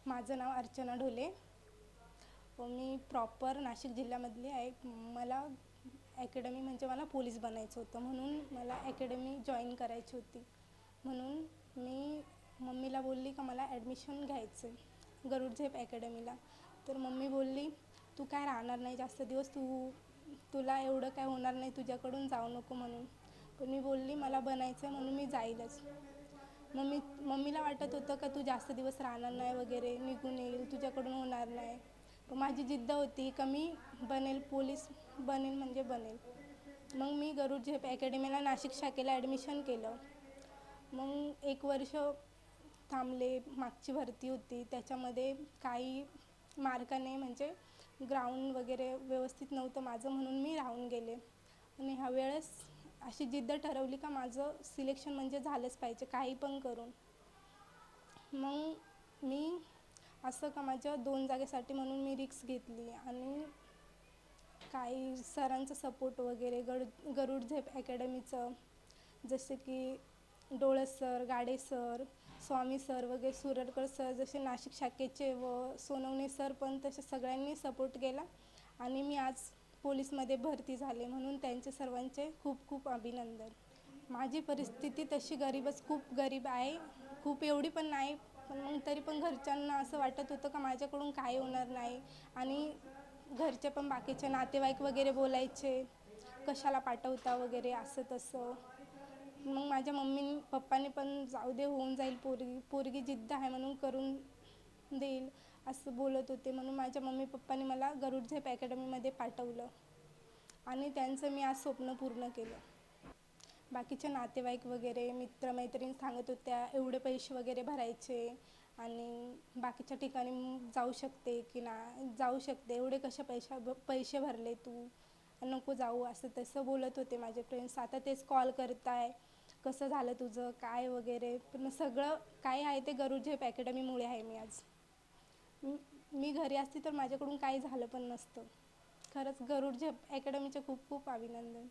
माझं नाव अर्चना ढोले व मी प्रॉपर नाशिक जिल्ह्यामधली आहे. मला ॲकॅडमी म्हणजे मला पोलीस बनायचं होतं, म्हणून मला ॲकॅडमी जॉईन करायची होती. म्हणून मी मम्मीला बोलली का मला ॲडमिशन घ्यायचं आहे गरुड झेप ॲकॅडमीला. तर मम्मी बोलली तू काय राहणार नाही जास्त दिवस, तुला एवढं काय होणार नाही तुझ्याकडून, जाऊ नको म्हणून. पण मी बोलली मला बनायचं आहे म्हणून मी जाईलच. मम्मीला वाटत होतं का तू जास्त दिवस राहणार नाही वगैरे, निघून येईल, तुझ्याकडून होणार नाही. पण माझी जिद्द होती का मी बनेल, पोलीस बनेल म्हणजे बनेल. मग मी गरुड झेप ॲकॅडमीला नाशिक शाखेला ॲडमिशन केलं. मग 1 वर्ष थांबले. मागची भरती होती त्याच्यामध्ये काही मार्काने म्हणजे ग्राउंड वगैरे व्यवस्थित नव्हतं माझं, म्हणून मी राहून गेले. आणि ह्या वेळेस अशी जिद्द ठरवली का माझं सिलेक्शन म्हणजे झालंच पाहिजे काही पण करून. मग मी असं का माझ्या 2 जागेसाठी म्हणून मी रिक्स घेतली आणि काही सरांचं सपोर्ट वगैरे गरुड झेप ॲकॅडमीचं, जसे की डोळस सर, गाडे सर, स्वामी सर वगैरे, सुरडकर सर जसे नाशिक शाखेचे व सोनवणे सर पण तसे सगळ्यांनी सपोर्ट केला आणि मी आज पोलीसमध्ये भरती झाले. म्हणून त्यांचे सर्वांचे खूप खूप अभिनंदन. माझी परिस्थिती तशी खूप गरीब आहे, खूप एवढी पण नाही. पण मग तरी पण घरच्यांना असं वाटत होतं का माझ्याकडून काय होणार नाही. आणि घरचे पण बाकीचे नातेवाईक वगैरे बोलायचे कशाला पाठवता वगैरे असं तसं. मग माझ्या मम्मी पप्पाने पण जाऊ दे, होऊन जाईल, पोरगी जिद्द आहे म्हणून करून देईल असं बोलत होते. म्हणून माझ्या मम्मी पप्पाने मला गरुड झेप ॲकॅडमीमध्ये पाठवलं आणि त्यांचं मी आज स्वप्न पूर्ण केलं. बाकीचे नातेवाईक वगैरे मित्रमैत्रिणी सांगत होत्या एवढे पैसे वगैरे भरायचे आणि बाकीच्या ठिकाणी जाऊ शकते की ना जाऊ शकते, एवढे कशा पैसे भरले तू, नको जाऊ, असं तसं बोलत होते माझे फ्रेंड्स. आता तेच कॉल करताय कसं झालं तुझं काय वगैरे. पण सगळं काय आहे ते गरुड झेप ॲकॅडमीमुळे आहे. मी आज मी घरी असती तर माझ्याकडून काही झालं पण नसतं. खरंच गरुड झेप ॲकॅडमीचे खूप खूप अभिनंदन.